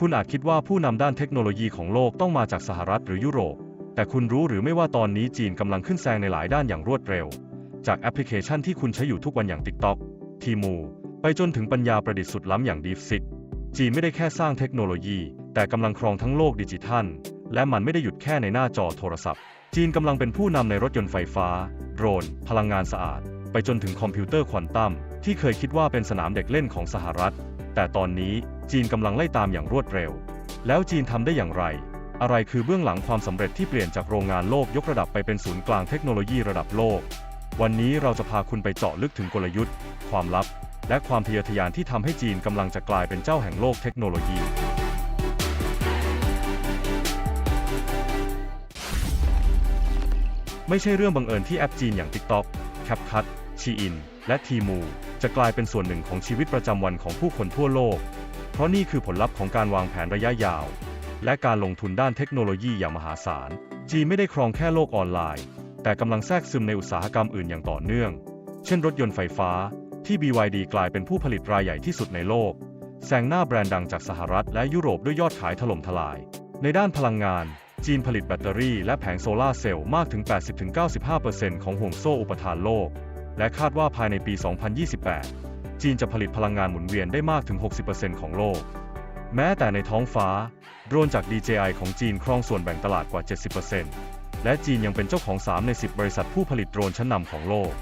คุณอาจคิดว่าผู้นำด้านเทคโนโลยีของโลกต้องมาจากสหรัฐหรือยุโรปแต่คุณรู้หรือไม่ว่าตอนนี้จีนกำลังขึ้นแซงในหลายด้านอย่างรวดเร็วจากแอปพลิเคชันที่คุณใช้อยู่ทุกวันอย่าง TikTok Temu ไปจนถึงปัญญาประดิษฐ์สุดล้ำอย่าง DeepSeek จีนไม่ได้แค่สร้างเทคโนโลยีแต่กำลังครองทั้งโลกดิจิทัลและมันไม่ได้หยุดแค่ในหน้าจอโทรศัพท์จีนกำลังเป็นผู้นำในรถยนต์ไฟฟ้าโดรนพลังงานสะอาดไปจนถึงคอมพิวเตอร์ควอนตัมที่เคยคิดว่าเป็นสนามเด็กเล่นของสหรัฐแต่ตอนนี้จีนกำลังไล่ตามอย่างรวดเร็วแล้วจีนทำได้อย่างไรอะไรคือเบื้องหลังความสำเร็จที่เปลี่ยนจากโรงงานโลกยกระดับไปเป็นศูนย์กลางเทคโนโลยีระดับโลกวันนี้เราจะพาคุณไปเจาะลึกถึงกลยุทธ์ความลับและความทะเยอทะยานที่ทำให้จีนกำลังจะกลายเป็นเจ้าแห่งโลกเทคโนโลยีไม่ใช่เรื่องบังเอิญที่แอปจีนอย่าง TikTok CapCut Shein และ Temu จะกลายเป็นส่วนหนึ่งของชีวิตประจำวันของผู้คนทั่วโลกเพราะนี่คือผลลัพธ์ของการวางแผนระยะยาวและการลงทุนด้านเทคโนโลยีอย่างมหาศาลจีนไม่ได้ครองแค่โลกออนไลน์แต่กำลังแทรกซึมในอุตสาหกรรมอื่นอย่างต่อเนื่องเช่นรถยนต์ไฟฟ้าที่ BYD กลายเป็นผู้ผลิตรายใหญ่ที่สุดในโลกแซงหน้าแบรนด์ดังจากสหรัฐและยุโรปด้วยยอดขายถล่มทลายในด้านพลังงานจีนผลิตแบตเตอรี่และแผงโซลาร์เซลล์มากถึง 80-95% ของห่วงโซ่อุปทานโลกและคาดว่าภายในปี 2028 จีนจะผลิตพลังงานหมุนเวียนได้มากถึง 60% ของโลกแม้แต่ในท้องฟ้าโดรนจาก DJI ของจีนครองส่วนแบ่งตลาดกว่า 70% และจีนยังเป็นเจ้าของ3ใน10บริษัทผู้ผลิตโดรนชั้นนำของโลก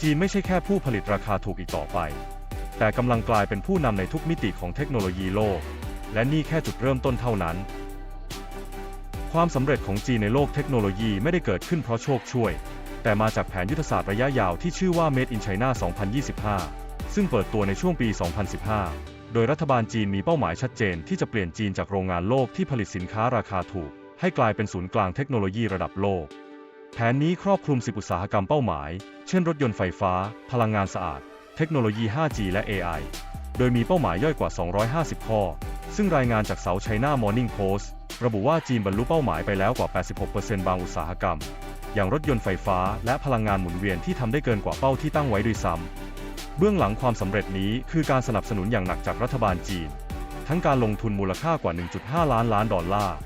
จีนไม่ใช่แค่ผู้ผลิตราคาถูกอีกต่อไปแต่กำลังกลายเป็นผู้นำในทุกมิติของเทคโนโลยีโลกและนี่แค่จุดเริ่มต้นเท่านั้นความสำเร็จของจีนในโลกเทคโนโลยีไม่ได้เกิดขึ้นเพราะโชคช่วยแต่มาจากแผนยุทธศาสตร์ระยะยาวที่ชื่อว่า Made in China 2025 ซึ่งเปิดตัวในช่วงปี 2015 โดยรัฐบาลจีนมีเป้าหมายชัดเจนที่จะเปลี่ยนจีนจากโรงงานโลกที่ผลิตสินค้าราคาถูกให้กลายเป็นศูนย์กลางเทคโนโลยีระดับโลกแผนนี้ครอบคลุม10อุตสาหกรรมเป้าหมายเช่นรถยนต์ไฟฟ้าพลังงานสะอาดเทคโนโลยี 5G และ AI โดยมีเป้าหมายย่อยกว่า 250 ข้อซึ่งรายงานจาก South China Morning Post ระบุว่าจีนบรรลุเป้าหมายไปแล้วกว่า 86% บางอุตสาหกรรมอย่างรถยนต์ไฟฟ้าและพลังงานหมุนเวียนที่ทำได้เกินกว่าเป้าที่ตั้งไว้ด้วยซ้ำเบื้องหลังความสำเร็จนี้คือการสนับสนุนอย่างหนักจากรัฐบาลจีนทั้งการลงทุนมูลค่ากว่า 1.5 ล้านดอลลาร์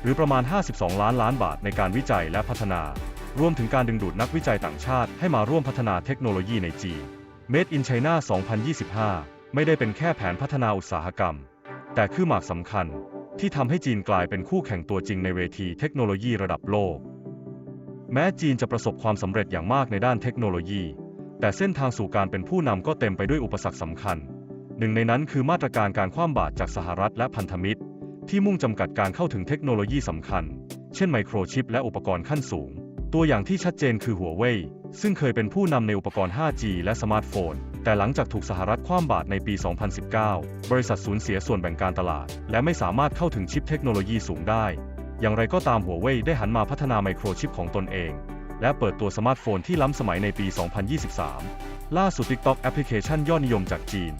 หรือประมาณ 52 ล้านบาทในการวิจัยและพัฒนารวมถึงการดึงดูดนักวิจัยต่างชาติให้มาร่วมพัฒนาเทคโนโลยีในจีน Made in China 2025 ไม่ได้เป็นแค่แผนพัฒนาอุตสาหกรรมแต่คือหมากสำคัญที่ทำให้จีนกลายเป็นคู่แข่งตัวจริงในเวทีเทคโนโลยีระดับโลกแม้จีนจะประสบความสำเร็จอย่างมากในด้านเทคโนโลยีแต่เส้นทางสู่การเป็นผู้นำก็เต็มไปด้วยอุปสรรคสำคัญหนึ่งในนั้นคือมาตรการการคว่ำบาตรจากสหรัฐและพันธมิตรที่มุ่งจำกัดการเข้าถึงเทคโนโลยีสำคัญเช่นไมโครชิปและอุปกรณ์ขั้นสูงตัวอย่างที่ชัดเจนคือหัวเว่ยซึ่งเคยเป็นผู้นำในอุปกรณ์ 5G และสมาร์ทโฟนแต่หลังจากถูกสหรัฐคว่ำบาตรในปี 2019 บริษัทสูญเสียส่วนแบ่งการตลาดและไม่สามารถเข้าถึงชิปเทคโนโลยีสูงได้อย่างไรก็ตามหัวเว่ยได้หันมาพัฒนาไมโครชิปของตนเองและเปิดตัวสมาร์ทโฟนที่ล้ำสมัยในปี 2023 ล่าสุด TikTok แอปพลิเคชันยอดนิยมจากจีน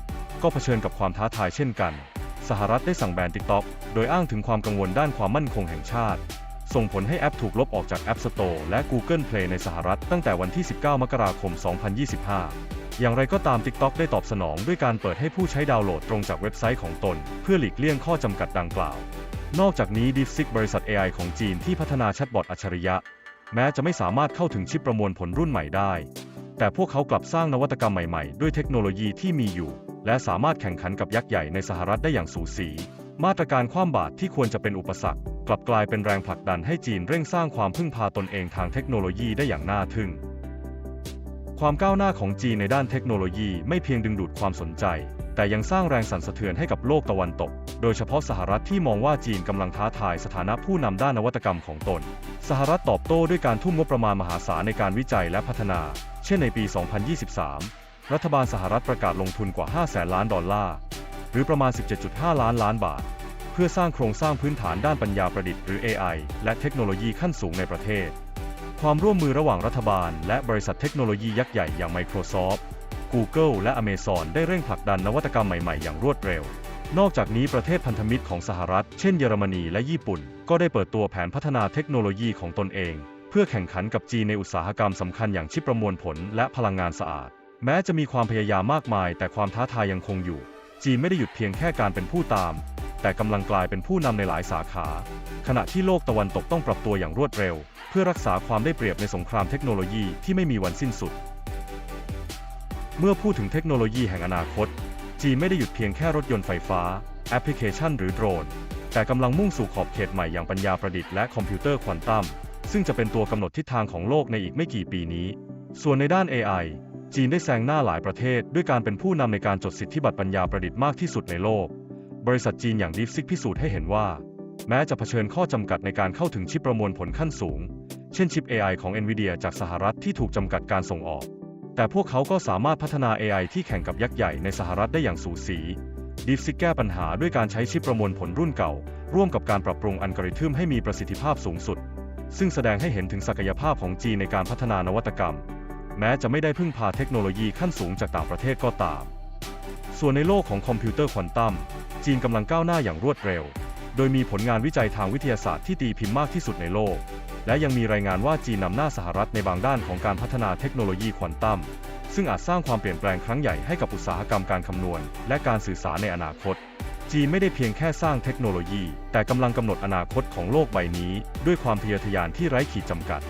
ก็เผชิญกับความท้าทายเช่นกันสหรัฐได้สั่งแบน TikTok โดยอ้างถึงความกังวลด้านความมั่นคงแห่งชาติส่งผลให้แอปถูกลบออกจาก App Store และ Google Play ในสหรัฐตั้งแต่วันที่ 19 มกราคม 2025 อย่างไรก็ตาม TikTok ได้ตอบสนองด้วยการเปิดให้ผู้ใช้ดาวน์โหลดตรงจากเว็บไซต์ของตนเพื่อหลีกเลี่ยงข้อจำกัดดังกล่าวนอกจากนี้ DeepSeek บริษัท AI ของจีนที่พัฒนาแชทบอทอัจฉริยะแม้จะไม่สามารถเข้าถึงชิปประมวลผลรุ่นใหม่ได้แต่พวกเขากลับสร้างนวัตกรรมใหม่ๆด้วยเทคโนโลยีที่มีอยู่และสามารถแข่งขันกับยักษ์ใหญ่ในสหรัฐได้อย่างสูสีมาตรการคว่ำบาตรที่ควรจะเป็นอุปสรรคกลับกลายเป็นแรงผลักดันให้จีนเร่งสร้างความพึ่งพาตนเองทางเทคโนโลยีได้อย่างน่าทึ่งความก้าวหน้าของจีนในด้านเทคโนโลยีไม่เพียงดึงดูดความสนใจแต่ยังสร้างแรงสั่นสะเทือนให้กับโลกตะวันตกโดยเฉพาะสหรัฐที่มองว่าจีนกำลังท้าทายสถานะผู้นำด้านนวัตกรรมของตนสหรัฐตอบโต้ด้วยการทุ่มงบประมาณมหาศาลในการวิจัยและพัฒนาเช่นในปี 2023 รัฐบาลสหรัฐประกาศลงทุนกว่า 500,000 ล้านดอลลาร์หรือประมาณ 17.5 ล้านบาทเพื่อสร้างโครงสร้างพื้นฐานด้านปัญญาประดิษฐ์หรือ AI และเทคโนโลยีขั้นสูงในประเทศความร่วมมือระหว่างรัฐบาลและบริษัทเทคโนโลยียักษ์ใหญ่อย่าง Microsoft Google และ Amazon ได้เร่งผลักดันนวัตกรรมใหม่ๆอย่างรวดเร็วนอกจากนี้ประเทศพันธมิตรของสหรัฐเช่นเยอรมนีและญี่ปุ่นก็ได้เปิดตัวแผนพัฒนาเทคโนโลยีของตนเองเพื่อแข่งขันกับจีนในอุตสาหกรรมสำคัญอย่างชิปประมวลผลและพลังงานสะอาดแม้จะมีความพยายามมากมายแต่ความท้าทายยังคงอยู่จีนไม่ได้หยุดเพียงแค่การเป็นผู้ตาม แต่กำลังกลายเป็นผู้นำในหลายสาขาขณะที่โลกตะวันตกต้องปรับตัวอย่างรวดเร็วเพื่อรักษาความได้เปรียบในสงครามเทคโนโลยีที่ไม่มีวันสิ้นสุดเมื่อพูดถึงเทคโนโลยีแห่งอนาคตจีนไม่ได้หยุดเพียงแค่รถยนต์ไฟฟ้าแอปพลิเคชันหรือโดรนแต่กำลังมุ่งสู่ขอบเขตใหม่อย่างปัญญาประดิษฐ์และคอมพิวเตอร์ควอนตัมซึ่งจะเป็นตัวกำหนดทิศทางของโลกในอีกไม่กี่ปีนี้ส่วนในด้าน AI จีนได้แซงหน้าหลายประเทศด้วยการเป็นผู้นำในการจดสิทธิบัตรปัญญาประดิษฐ์มากที่สุดในโลกบริษัทจีนอย่าง DeepSeek พิสูจน์ให้เห็นว่าแม้จะเผชิญข้อจำกัดในการเข้าถึงชิปประมวลผลขั้นสูงเช่นชิป AI ของ NVIDIA จากสหรัฐที่ถูกจำกัดการส่งออกแต่พวกเขาก็สามารถพัฒนา AI ที่แข่งกับยักษ์ใหญ่ในสหรัฐได้อย่างสูสี DeepSeek แก้ปัญหาด้วยการใช้ชิปประมวลผลรุ่นเก่าร่วมกับการปรับปรุงอัลกอริทึมให้มีประสิทธิภาพสูงสุดซึ่งแสดงให้เห็นถึงศักยภาพของจีนในการพัฒนานวัตกรรมแม้จะไม่ได้พึ่งพาเทคโนโลยีขั้นสูงจากต่างประเทศก็ตามส่วนในโลกของคอมพิวเตอร์ควอนตัมจีนกำลังก้าวหน้าอย่างรวดเร็วโดยมีผลงานวิจัยทางวิทยาศาสตร์ที่ตีพิมพ์มากที่สุดในโลกและยังมีรายงานว่าจีนนำหน้าสหรัฐในบางด้านของการพัฒนาเทคโนโลยีควอนตัมซึ่งอาจสร้างความเปลี่ยนแปลงครั้งใหญ่ให้กับอุตสาหกรรมการคำนวณและการสื่อสารในอนาคตจีนไม่ได้เพียงแค่สร้างเทคโนโลยีแต่กำลังกำหนดอนาคตของโลกใบนี้ด้วยความทะเยอทะยานที่ไร้ขีดจำกัด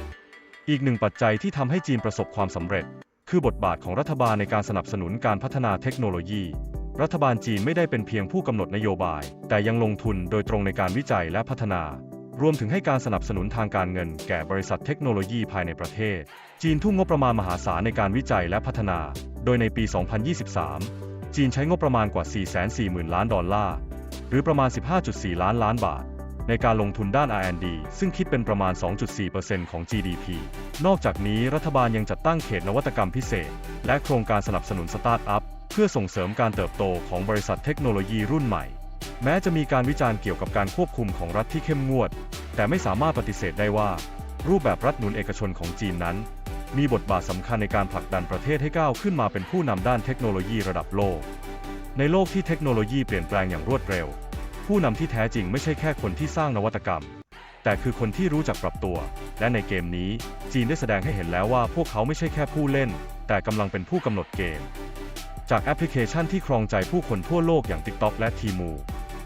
อีกหนึ่งปัจจัยที่ทำให้จีนประสบความสำเร็จคือบทบาทของรัฐบาลในการสนับสนุนการพัฒนาเทคโนโลยีรัฐบาลจีนไม่ได้เป็นเพียงผู้กำหนดนโยบายแต่ยังลงทุนโดยตรงในการวิจัยและพัฒนารวมถึงให้การสนับสนุนทางการเงินแก่บริษัทเทคโนโลยีภายในประเทศจีนทุ่มงบประมาณมหาศาลในการวิจัยและพัฒนาโดยในปี 2023 จีนใช้งบประมาณกว่า 440,000 ล้านดอลลาร์หรือประมาณ 15.4 ล้านล้านบาทในการลงทุนด้าน R&D ซึ่งคิดเป็นประมาณ 2.4% ของ GDP นอกจากนี้รัฐบาลยังจัดตั้งเขตนวัตกรรมพิเศษและโครงการสนับสนุนสตาร์ทอัพเพื่อส่งเสริมการเติบโตของบริษัทเทคโนโลยีรุ่นใหม่แม้จะมีการวิจารณ์เกี่ยวกับการควบคุมของรัฐที่เข้มงวดแต่ไม่สามารถปฏิเสธได้ว่ารูปแบบรัฐหนุนเอกชนของจีนนั้นมีบทบาทสำคัญในการผลักดันประเทศให้ก้าวขึ้นมาเป็นผู้นำด้านเทคโนโลยีระดับโลกในโลกที่เทคโนโลยีเปลี่ยนแปลงอย่างรวดเร็วผู้นำที่แท้จริงไม่ใช่แค่คนที่สร้างนวัตกรรมแต่คือคนที่รู้จักปรับตัวและในเกมนี้จีนได้แสดงให้เห็นแล้วว่าพวกเขาไม่ใช่แค่ผู้เล่นแต่กำลังเป็นผู้กำหนดเกมจากแอปพลิเคชันที่ครองใจผู้คนทั่วโลกอย่าง TikTok และ Temu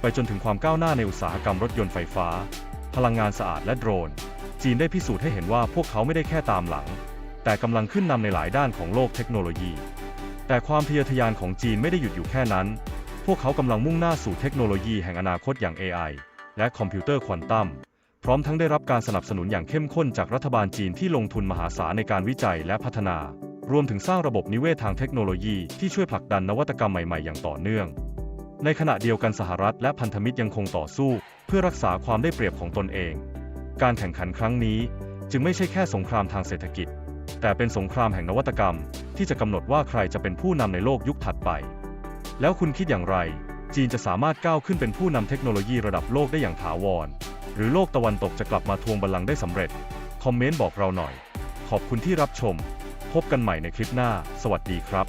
ไปจนถึงความก้าวหน้าในอุตสาหกรรมรถยนต์ไฟฟ้าพลังงานสะอาดและโดรนจีนได้พิสูจน์ให้เห็นว่าพวกเขาไม่ได้แค่ตามหลังแต่กำลังขึ้นนำในหลายด้านของโลกเทคโนโลยีแต่ความทะเยอทะยานของจีนไม่ได้หยุดอยู่แค่นั้นพวกเขากำลังมุ่งหน้าสู่เทคโนโลยีแห่งอนาคตอย่าง AI และคอมพิวเตอร์ควอนตัมพร้อมทั้งได้รับการสนับสนุนอย่างเข้มข้นจากรัฐบาลจีนที่ลงทุนมหาศาลในการวิจัยและพัฒนารวมถึงสร้างระบบนิเวศทางเทคโนโลยีที่ช่วยผลักดันนวัตกรรมใหม่ๆอย่างต่อเนื่องในขณะเดียวกันสหรัฐและพันธมิตรยังคงต่อสู้เพื่อรักษาความได้เปรียบของตนเองการแข่งขันครั้งนี้จึงไม่ใช่แค่สงครามทางเศรษฐกิจแต่เป็นสงครามแห่งนวัตกรรมที่จะกำหนดว่าใครจะเป็นผู้นำในโลกยุคถัดไปแล้วคุณคิดอย่างไรจีนจะสามารถก้าวขึ้นเป็นผู้นำเทคโนโลยีระดับโลกได้อย่างถาวรหรือโลกตะวันตกจะกลับมาทวงบัลลังก์ได้สำเร็จคอมเมนต์บอกเราหน่อยขอบคุณที่รับชมพบกันใหม่ในคลิปหน้าสวัสดีครับ